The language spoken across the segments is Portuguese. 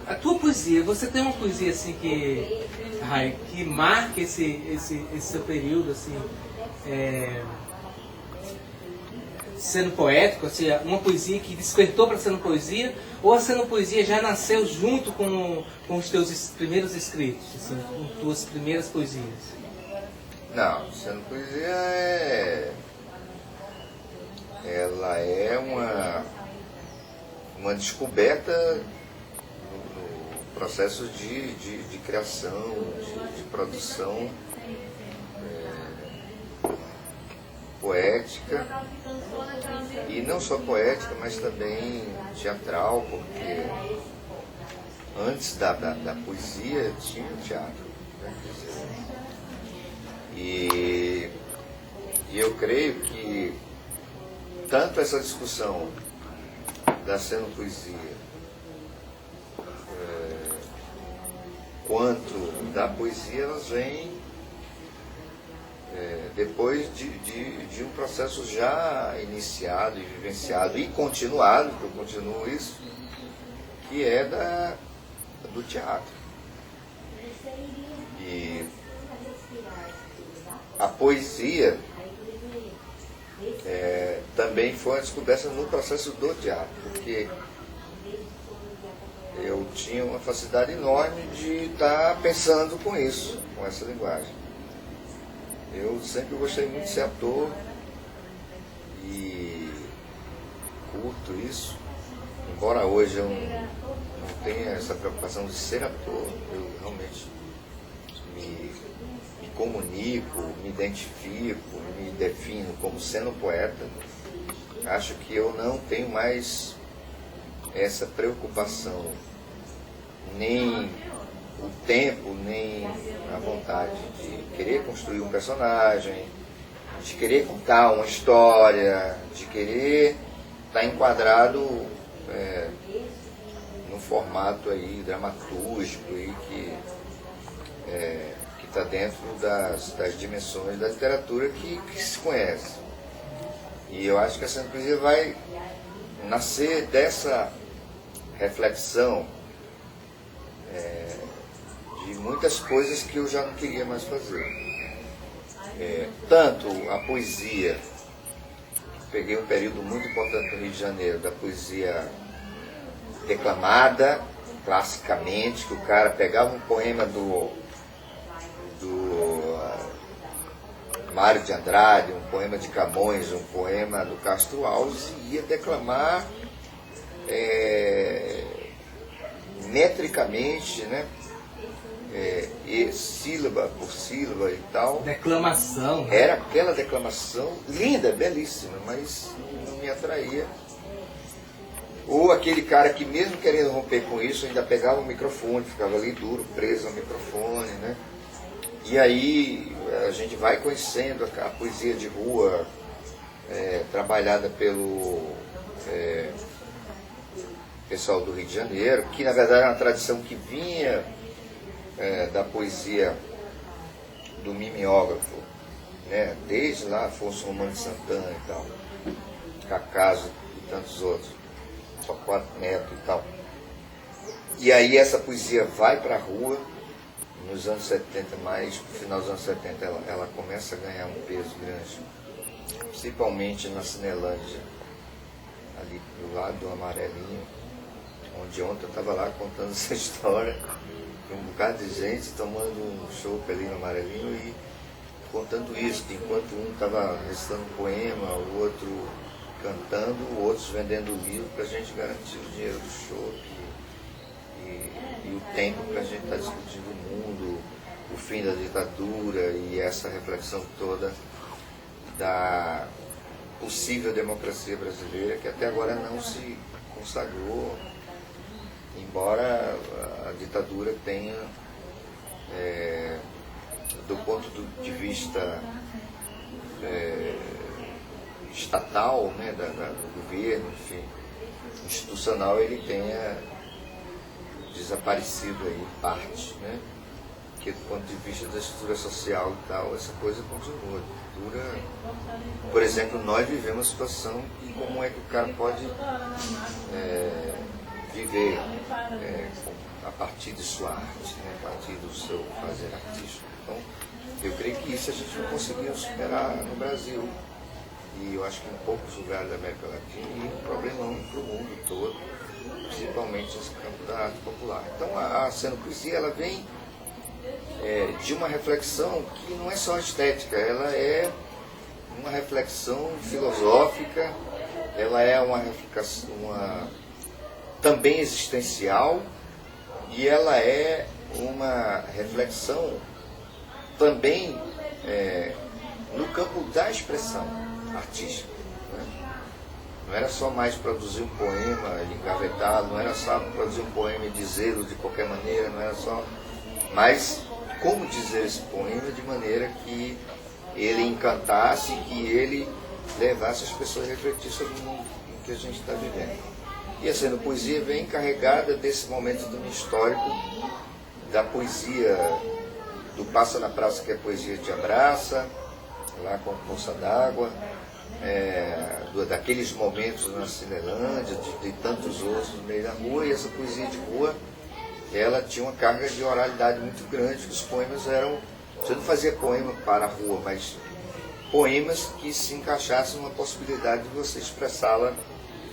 A tua poesia, você tem uma poesia assim que marca esse seu período, assim, sendo poético, assim, uma poesia que despertou para sendo poesia, ou a sendo poesia já nasceu junto com os teus primeiros escritos, assim, com tuas primeiras poesias? Não, sendo poesia ela é uma descoberta no processo de criação, de produção poética, e não só poética, mas também teatral, porque antes da poesia tinha o teatro, né? E eu creio que tanto essa discussão da cenopoesia quanto da poesia, elas vêm depois de um processo já iniciado e vivenciado e continuado, que eu continuo isso, que é do teatro. E a poesia também foi uma descoberta no processo do teatro, porque eu tinha uma facilidade enorme de estar pensando com isso, com essa linguagem. Eu sempre gostei muito de ser ator e curto isso, embora hoje eu não tenha essa preocupação de ser ator, eu realmente me comunico, me identifico, me defino como sendo poeta. Acho que eu não tenho mais essa preocupação, nem o tempo, nem a vontade de querer construir um personagem, de querer contar uma história, de querer estar enquadrado num formato aí dramatúrgico aí que está dentro das dimensões da literatura que se conhece. E eu acho que essa poesia vai nascer dessa reflexão de muitas coisas que eu já não queria mais fazer. Tanto a poesia, peguei um período muito importante no Rio de Janeiro, da poesia declamada, classicamente, que o cara pegava um poema do Mário de Andrade, um poema de Camões, um poema do Castro Alves, e ia declamar metricamente, né? E sílaba por sílaba e tal. Declamação. Né? Era aquela declamação linda, belíssima, mas não me atraía. Ou aquele cara que, mesmo querendo romper com isso, ainda pegava o microfone, ficava ali duro, preso ao microfone, né? E aí a gente vai conhecendo a poesia de rua, trabalhada pelo pessoal do Rio de Janeiro, que na verdade é uma tradição que vinha da poesia do mimeógrafo, né? Desde lá Afonso Romano de Santana e tal, Cacaso e tantos outros, Torquato Neto e tal. E aí essa poesia vai para a rua, nos anos 70, mais no final dos anos 70 ela começa a ganhar um peso grande, principalmente na Cinelândia, ali do lado do Amarelinho, onde ontem eu estava lá contando essa história, com um bocado de gente tomando um chopp ali no Amarelinho e contando isso, que enquanto um estava recitando um poema, o outro cantando, outros vendendo livro para a gente garantir o dinheiro do chopp e o tempo para a gente estar discutindo o mundo, o fim da ditadura e essa reflexão toda da possível democracia brasileira, que até agora não se consagrou, embora a ditadura tenha, do ponto de vista estatal, né, do governo, enfim, institucional, ele tenha desaparecido aí parte, né? Que do ponto de vista da estrutura social e tal, essa coisa continua. Por exemplo, nós vivemos uma situação e como é que o cara pode viver partir de sua arte, né? A partir do seu fazer artístico. Então, eu creio que isso a gente não conseguiu superar no Brasil. E eu acho que em poucos lugares da América Latina, e um problemão para o mundo todo, principalmente nesse campo da arte popular. Então, a Cenopoesia, ela vem de uma reflexão que não é só estética, ela é uma reflexão filosófica, ela é uma reflexão também existencial, e ela é uma reflexão também no campo da expressão artística. Né? Não era só mais produzir um poema e engavetá-lo, não era só produzir um poema e dizê-lo de qualquer maneira, não era só... Mas como dizer esse poema de maneira que ele encantasse, que ele levasse as pessoas a refletir sobre o mundo em que a gente está vivendo. E a Cenopoesia vem encarregada desse momento histórico, da poesia do Passa na Praça, que é a poesia de Abraça, lá com a Poça d'Água, daqueles momentos na Cinelândia, de tantos outros no meio da rua. E essa poesia de rua, ela tinha uma carga de oralidade muito grande, que os poemas eram... Você não fazia poema para a rua, mas poemas que se encaixassem numa possibilidade de você expressá-la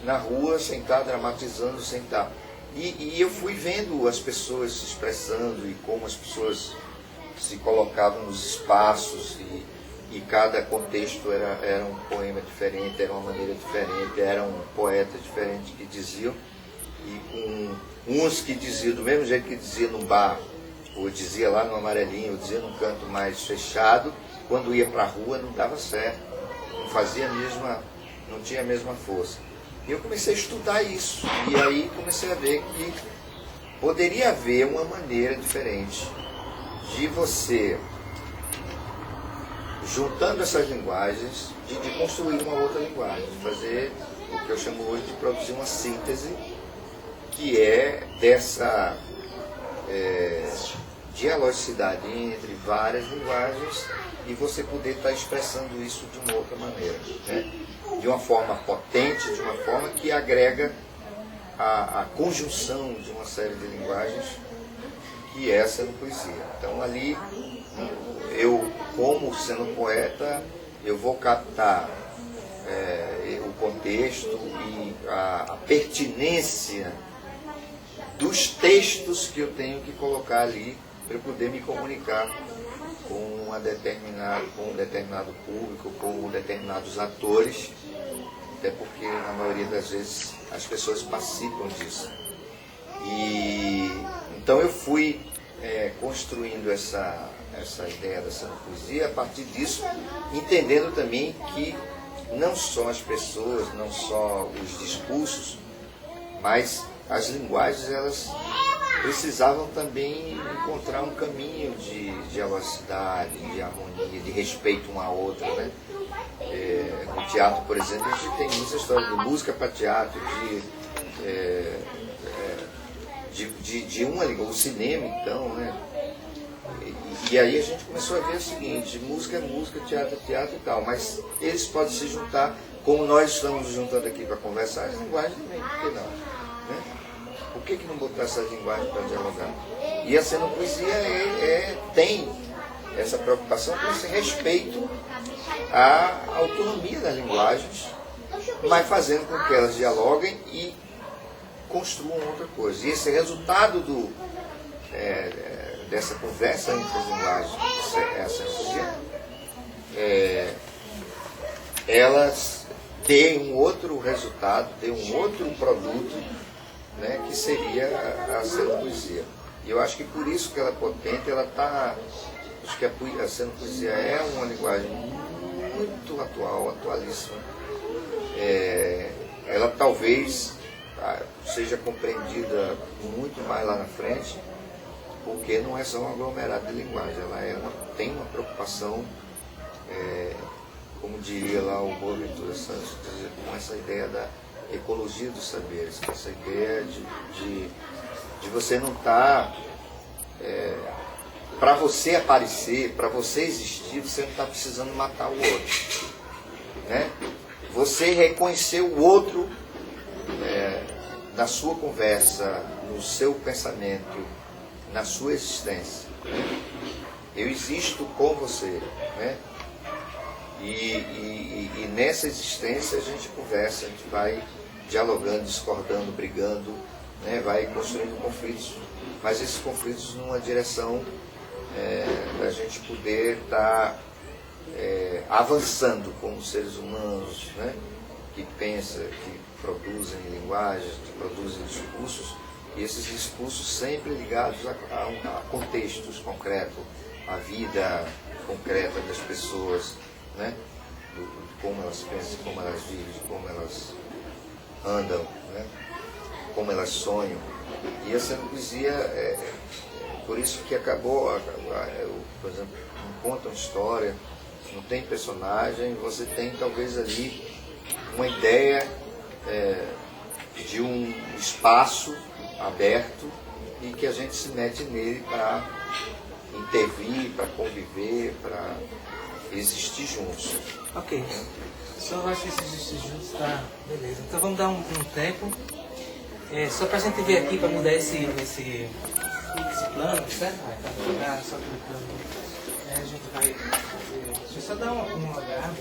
na rua, sem estar dramatizando, sem estar... E eu fui vendo as pessoas se expressando e como as pessoas se colocavam nos espaços, e cada contexto era um poema diferente, era uma maneira diferente, era um poeta diferente que diziam, e com uns que diziam do mesmo jeito que dizia num bar, ou dizia lá no Amarelinho, ou dizia num canto mais fechado, quando ia para a rua não dava certo, não tinha a mesma força. E eu comecei a estudar isso, e aí comecei a ver que poderia haver uma maneira diferente de você, juntando essas linguagens, de construir uma outra linguagem, de fazer o que eu chamo hoje de produzir uma síntese, que é dessa dialogicidade entre várias linguagens, e você poder estar expressando isso de uma outra maneira, né? De uma forma potente, de uma forma que agrega a conjunção de uma série de linguagens, que é a Cenopoesia. Então ali, eu, como sendo poeta, eu vou captar o contexto e a pertinência dos textos que eu tenho que colocar ali para eu poder me comunicar com um determinado público, com determinados atores, até porque na maioria das vezes as pessoas participam disso. E então eu fui construindo essa ideia da Cenopoesia a partir disso, entendendo também que não só as pessoas, não só os discursos, mas as linguagens, elas precisavam também encontrar um caminho de dialogicidade, de harmonia, de respeito uma à outra, né? No teatro, por exemplo, a gente tem muita história de música para teatro, de uma língua, o cinema então, né? E aí a gente começou a ver o seguinte: música é música, teatro é teatro e tal, mas eles podem se juntar, como nós estamos nos juntando aqui para conversar, as linguagens também, por que não? Né? Por que não botar essas linguagens para dialogar? E a Cenopoesia tem essa preocupação com esse respeito à autonomia das linguagens, mas fazendo com que elas dialoguem e construam outra coisa. E esse resultado dessa conversa entre as linguagens, a Cenopoesia, elas têm um outro resultado, têm um outro produto, né, que seria a Cenopoesia. E eu acho que por isso que ela é potente, acho que a Cenopoesia é uma linguagem muito atual, atualíssima. Ela talvez seja compreendida muito mais lá na frente, porque não é só um aglomerado de linguagem, ela tem uma preocupação, como diria lá o Boaventura Santos, com essa ideia da ecologia dos saberes, com essa ideia de você não estar... para você aparecer, para você existir, você não está precisando matar o outro, né? Você reconhecer o outro na sua conversa, no seu pensamento, na sua existência. Né? Eu existo com você. Né? E nessa existência a gente conversa, a gente vai dialogando, discordando, brigando, né? Vai construindo conflitos, mas esses conflitos numa direção da gente poder estar avançando como seres humanos, né? Que pensam, que produzem linguagens, que produzem discursos, e esses discursos sempre ligados a contextos concretos, a vida concreta das pessoas, né? De como elas pensam, como elas vivem, como elas andam, né? Como elas sonham. E essa poesia por isso que acabou, por exemplo, não conta uma história, não tem personagem, você tem talvez ali uma ideia de um espaço aberto e que a gente se mete nele para intervir, para conviver, para existir juntos. Ok. Só vai se existir juntos, tá? Beleza. Então vamos dar um tempo. Só pra gente ver aqui, para mudar esse plano, certo? Vai só aquele plano. A gente vai. Deixa eu só dar uma olhada.